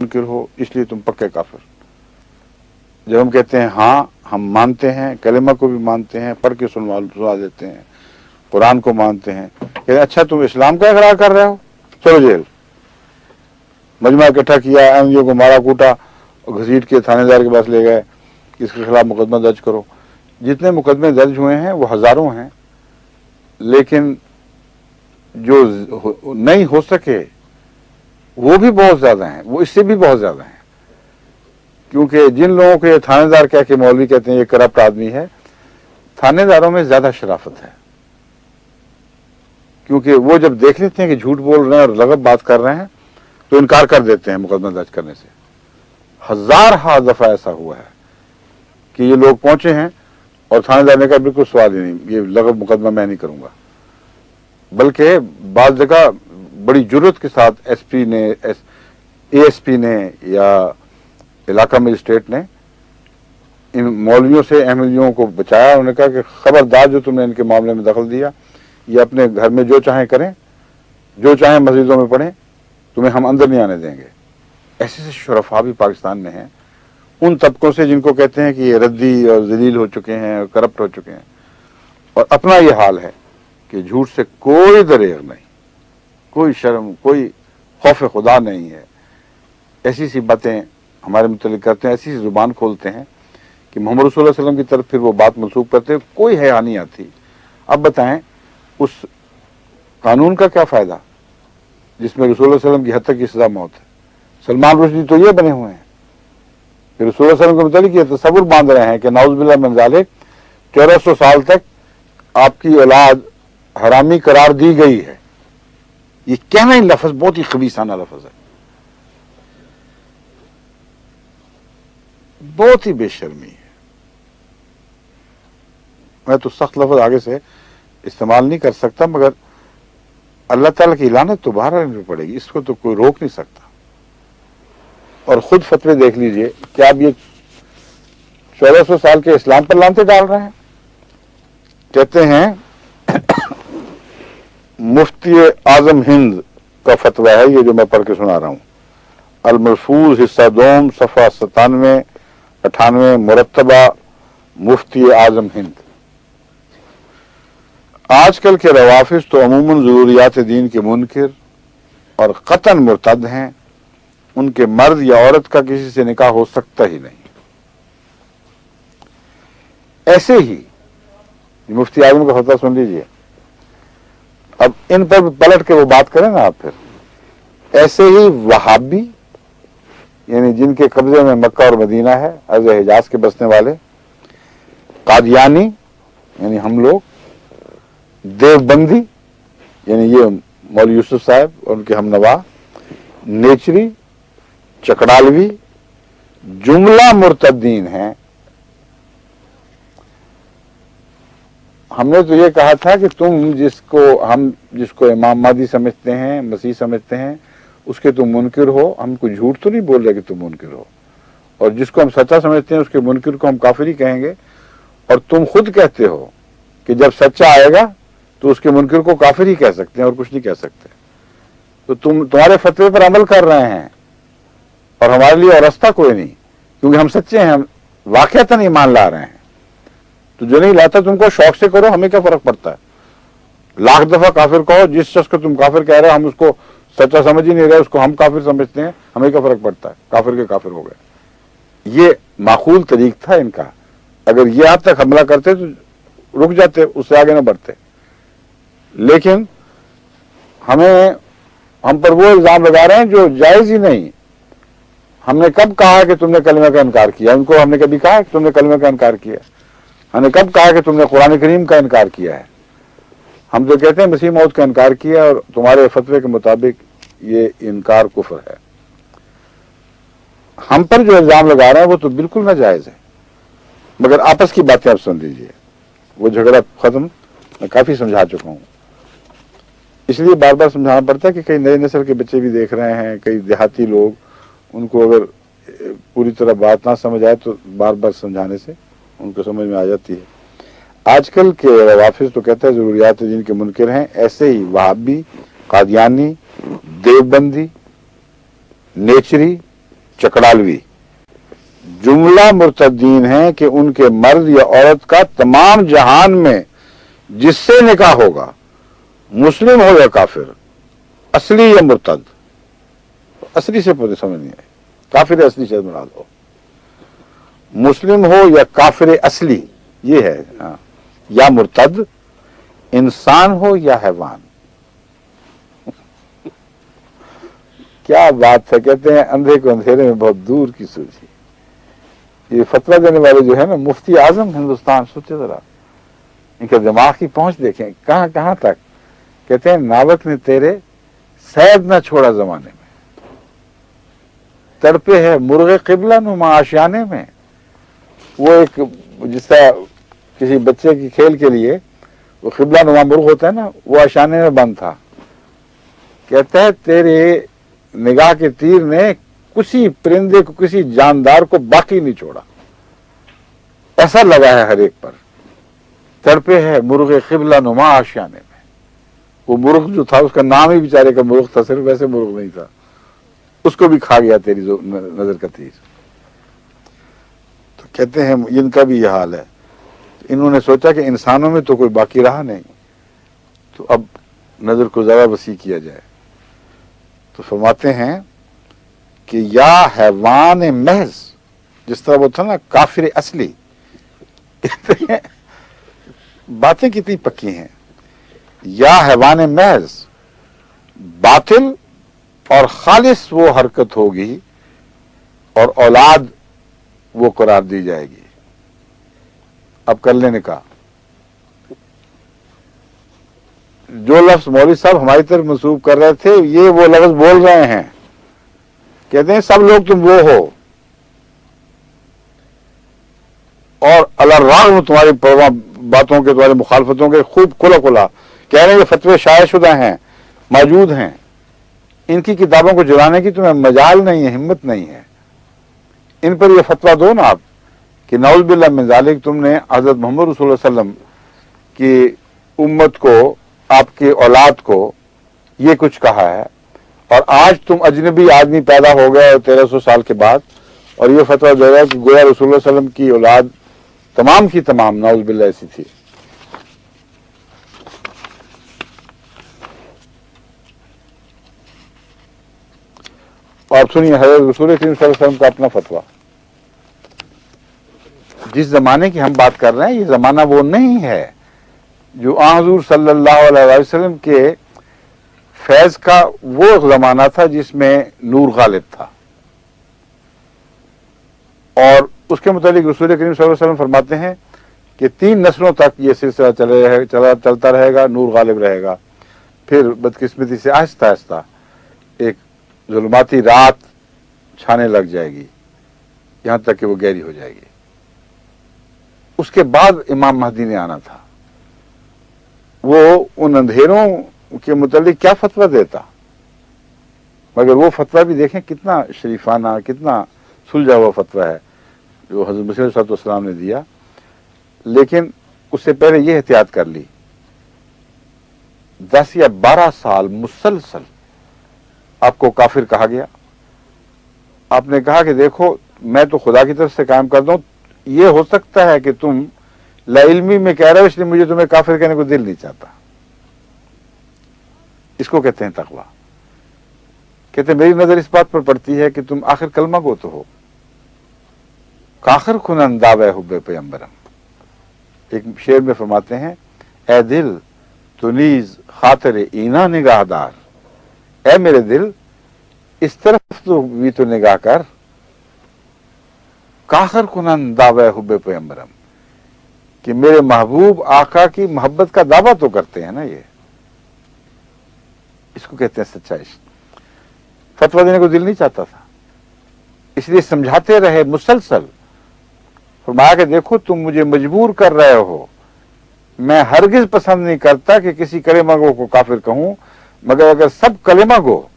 मुनकिर हो इसलिए तुम पक्के काफिर। जब हम कहते हैं हाँ हम मानते हैं, कलेमा को भी मानते हैं, पढ़ के सुना देते हैं, कुरान को मानते हैं, कहते अच्छा तुम इस्लाम का इकरार कर रहे हो, चलो जेल। मजमा इकट्ठा किया, अहमदियों को मारा कूटा, घसीट के थानेदार के पास ले गए, इसके खिलाफ मुकदमा दर्ज करो। जितने मुकदमे दर्ज हुए हैं वो हजारों हैं, लेकिन जो नहीं हो सके वो भी बहुत ज्यादा हैं, वो इससे भी बहुत ज्यादा हैं। क्योंकि जिन लोगों को ये थानेदार कह के मौलवी कहते हैं ये करप्ट आदमी है, थानेदारों में ज्यादा शराफत है, क्योंकि वो जब देख लेते हैं कि झूठ बोल रहे हैं और लगब बात कर रहे हैं तो इनकार कर देते हैं मुकदमा दर्ज करने से। हजार दफा ऐसा हुआ है कि ये लोग पहुंचे हैं और थानेदार ने कहा बिल्कुल सवाल ही नहीं, ये लगब मुकदमा मैं नहीं करूंगा। बल्कि बात जगह बड़ी जुर्रत के साथ एसपी ने, एएसपी ने या इलाका मजिस्ट्रेट ने इन मौलवियों से अहमदियों को बचाया। उन्होंने कहा कि खबरदार जो तुमने इनके मामले में दखल दिया, ये अपने घर में जो चाहें करें, जो चाहें मस्जिदों में पढ़ें, तुम्हें हम अंदर नहीं आने देंगे। ऐसे शुरफा भी पाकिस्तान में हैं, उन तबकों से जिनको कहते हैं कि ये रद्दी और जलील हो चुके हैं और करप्ट हो चुके हैं, और अपना ये हाल है कि झूठ से कोई दरेग नहीं, कोई शर्म, कोई खौफ खुदा नहीं है। ऐसी सी बातें हमारे मुतल्लिक करते हैं, ऐसी सी जुबान खोलते हैं कि मोहम्मद रसूलुल्लाह सल्लल्लाहु अलैहि वसल्लम की तरफ फिर वो बात मनसूब करते हैं, कोई हया नहीं आती। अब बताएं उस कानून का क्या फायदा जिसमें रसूलुल्लाह सल्लल्लाहु अलैहि वसल्लम की हद तक की सजा मौत है। सलमान रुश्दी तो ये बने हुए हैं कि रसूलुल्लाह सल्लल्लाहु अलैहि वसल्लम के मुताबिक ये तसव्वुर बांध रहे हैं कि नाउज़ुबिल्लाह मिन ज़ालिक 1400 साल तक आपकी औलाद हरामी करार दी गई है। ये कहना ही लफ्ज बहुत ही खबीसाना लफ्ज है, बहुत ही बेशर्मी है। मैं तो सख्त लफ्ज आगे से इस्तेमाल नहीं कर सकता, मगर अल्लाह ताला की लानत तो बाहर आने पड़ेगी, इसको तो कोई रोक नहीं सकता। और खुद फतवे देख लीजिए कि आप ये 1400 साल के इस्लाम पर लानते डाल रहे हैं। कहते हैं मुफ्ती आजम हिंद का फतवा है ये जो मैं पढ़ के सुना रहा हूं, अल महफूज हिस्सा दोम सफा 97 98 मुरत्तबा मुफ्ती आजम हिंद। आजकल के रवाफिज तो अमूमन ज़रूरियात दीन के मुनकिर और कतन मुर्तद हैं, उनके मर्द या औरत का किसी से निकाह हो सकता ही नहीं। ऐसे ही मुफ्ती आजम का फतवा सुन लीजिए, अब इन पर पलट के वो बात करें ना आप फिर। ऐसे ही वहाबी यानी जिनके कब्जे में मक्का और मदीना है, अर्ज़ हिजाज के बसने वाले, कादियानी यानी हम लोग, देवबंदी यानी ये मौलवी यूसुफ साहब और उनके हमनवा, नेचरी, चकड़ालवी, जुमला मुर्तदीन हैं। हमने तो ये कहा था कि तुम जिसको इमाम महदी समझते हैं, मसीह समझते हैं, उसके तुम मुनकिर हो। हमको झूठ तो नहीं बोल रहे कि तुम मुनकिर हो, और जिसको हम सच्चा समझते हैं उसके मुनकिर को हम काफिर ही कहेंगे। और तुम खुद कहते हो कि जब सच्चा आएगा तो उसके मुनकिर को काफिर ही कह सकते हैं और कुछ नहीं कह सकते। तो तुम्हारे फतवे पर अमल कर रहे हैं और हमारे लिए और रास्ता कोई नहीं, क्योंकि हम सच्चे हैं, हम वाकयातन ईमान ला रहे हैं। तो जो नहीं लाता तुमको शौक से करो, हमें क्या फर्क पड़ता है। लाख दफा काफिर कहो, जिस शख्स को तुम काफिर कह रहे हो हम उसको सच्चा समझ ही नहीं रहे, उसको हम काफिर समझते हैं, हमें क्या फर्क पड़ता है, काफिर के काफिर हो गए। ये माकूल तरीक था इनका। अगर ये आज तक हमला करते तो रुक जाते, उससे आगे न बढ़ते। लेकिन हम पर वो इल्जाम लगा रहे हैं जो जायज ही नहीं। हमने कब कहा कि तुमने कलमे का इनकार किया? उनको हमने कभी कहा कि तुमने कलमे का इनकार किया? हमने कब कहा कि तुमने कुरान करीम का इनकार किया है? हम तो कहते हैं मसीह मौत का इनकार किया, और तुम्हारे फतवे के मुताबिक ये इनकार कुफ्र है। हम पर जो इल्जाम लगा रहे हैं वो तो बिल्कुल नाजायज है। मगर आपस की बातें आप सुन लीजिए, वो झगड़ा खत्म मैं काफी समझा चुका हूं। इसलिए बार बार समझाना पड़ता है कि कई नए नस्ल के बच्चे भी देख रहे हैं, कई देहाती लोग, उनको अगर पूरी तरह बात ना समझ आए तो बार बार समझाने से उनको समझ में आ जाती है। आजकल के रवाफिज तो कहते हैं ज़रूरियात दीन के मुनकिर हैं। ऐसे ही वहाबी, कादियानी, देवबंदी, नेचरी, चकड़ालवी। जुमला मुर्तद्दीन है कि उनके मर्द या औरत का तमाम जहान में जिससे निकाह होगा, मुस्लिम हो या काफिर, असली या मुर्तद। असली से पूरी समझ नहीं आई, काफिर असली से बना दो। मुस्लिम हो या काफिर असली, ये है। हाँ, या मुर्तद, इंसान हो या हैवान। क्या बात है। कहते हैं अंधे को अंधेरे में बहुत दूर की सूझी। ये फतवा देने वाले जो है ना, मुफ्ती आजम हिंदुस्तान, सोचे जरा, इनके दिमाग की पहुंच देखें कहां कहां तक। कहते हैं नावक ने तेरे सैद न छोड़ा जमाने में, तड़पे है मुर्गे किबला नुमा आशियाने में। वो एक जिस तरह किसी बच्चे की खेल के लिए वो किबला नुमा मुर्ग होता है ना, वो आशियाने में बंद था। कहता है तेरे निगाह के तीर ने किसी परिंदे को, किसी जानदार को बाकी नहीं छोड़ा। ऐसा लगा है हर एक पर। तड़पे है मुर्गे किबला नुमा आशियाने में। वो मुर्ग जो था उसका नाम ही बेचारे का मुर्ग था, सिर्फ वैसे मुर्ग नहीं था, उसको भी खा गया तेरी जो नजर का तीर। तो कहते हैं इनका भी यह हाल है। इन्होंने सोचा कि इंसानों में तो कोई बाकी रहा नहीं, तो अब नजर को ज्यादा वसी किया जाए। तो फरमाते हैं कि या हैवान महज, जिस तरह वो था ना काफिर असली। बातें कितनी पक्की हैं। या हैवान महज, बातिल और खालिस वो हरकत होगी और औलाद वो करार दी जाएगी। अब कर लेने का जो लफ्ज मौलवी साहब हमारी तरफ मंसूब कर रहे थे, ये वो लफ्ज बोल रहे हैं। कहते हैं सब लोग तुम वो हो, और अलर्राग़म तुम्हारी बातों के, तुम्हारी मुखालफतों के खूब खुला खुला कह रहे हैं। फतवे शायशुदा हैं, मौजूद हैं। इनकी किताबों को जलाने की तुम्हें मजाल नहीं है, हिम्मत नहीं है। इन पर यह फतवा दो ना आप कि नऊज़ बिल्लाह मिन ज़ालिक, तुमने हज़रत मोहम्मद रसूलुल्लाह सल्लल्लाहु अलैहि वसल्लम की उम्मत को, आपकी औलाद को ये कुछ कहा है, और आज तुम अजनबी आदमी पैदा हो गए 1300 साल के बाद, और ये फतवा दे रहा है कि गोया रसूलुल्लाह सल्लल्लाहु अलैहि वसल्लम की औलाद तमाम की तमाम नऊज़ बिल्लाह ऐसी थी। और सुनिए हज़रत रसूल करीम सल्लल्लाहु अलैहि वसल्लम का अपना फतवा। जिस जमाने की हम बात कर रहे हैं, ये जमाना वो नहीं है जो हुज़ूर सल्लल्लाहु अलैहि वसल्लम के फैज का वो जमाना था जिसमें नूर गालिब था। और उसके मुतालिक रसूल करीम सल्लल्लाहु अलैहि वसल्लम फरमाते हैं कि 3 नस्लों तक ये सिलसिला चलता रहेगा, नूर गालिब रहेगा। फिर बदकिस्मती से आहिस्ता आहिस्ता एक जुल्माती रात छाने लग जाएगी, यहां तक कि वो गहरी हो जाएगी। उसके बाद इमाम महदी ने आना था। वो उन अंधेरों के मुतालिक क्या फतवा देता, मगर वो फतवा भी देखें कितना शरीफाना, कितना सुलझा हुआ फतवा है जो हज़रत मसीह अलैहिस्सलाम ने दिया। लेकिन उससे पहले ये एहतियात कर ली, 10 या 12 साल मुसलसल आपको काफिर कहा गया। आपने कहा कि देखो मैं तो खुदा की तरफ से काम करता हूं, ये हो सकता है कि तुम लाइल्मी में कह रहे हो, इसलिए मुझे तुम्हें काफिर कहने को दिल नहीं चाहता। इसको कहते हैं तकवा। कहते मेरी नजर इस बात पर पड़ती है कि तुम आखिर कलमा गो तो हो। काखिर खुनन दावे हुब्बे पैगंबरम। एक शेर में फरमाते हैं, ए दिल तो नीज खातिर ईना निगाहदार, ए मेरे दिल इस तरफ तो भी तो निगाह कर। काखिर खुनन दावे हुब्बे पैगंबरम, कि मेरे महबूब आका की मोहब्बत का दावा तो करते हैं ना। ये इसको कहते हैं सच्चा इश्क। फतवा देने को दिल नहीं चाहता था, इसलिए समझाते रहे मुसलसल। फरमाया कि देखो तुम मुझे मजबूर कर रहे हो, मैं हरगिज पसंद नहीं करता कि किसी कलेमा गो को काफिर कहूं, मगर अगर सब कलेमा गो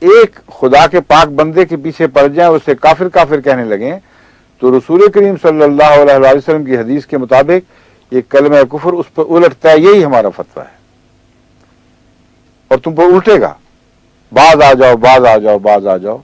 एक खुदा के पाक बंदे के पीछे पड़ जाए, उसे काफिर काफिर कहने लगे, तो रसूल करीम सल्लल्लाहु अलैहि वसल्लम की हदीस के मुताबिक ये कलमा कुफर उस पर उलटता है। यही हमारा फतवा है, और तुम पर उल्टेगा, बाज आ जाओ, बाज आ जाओ, बाज आ जाओ।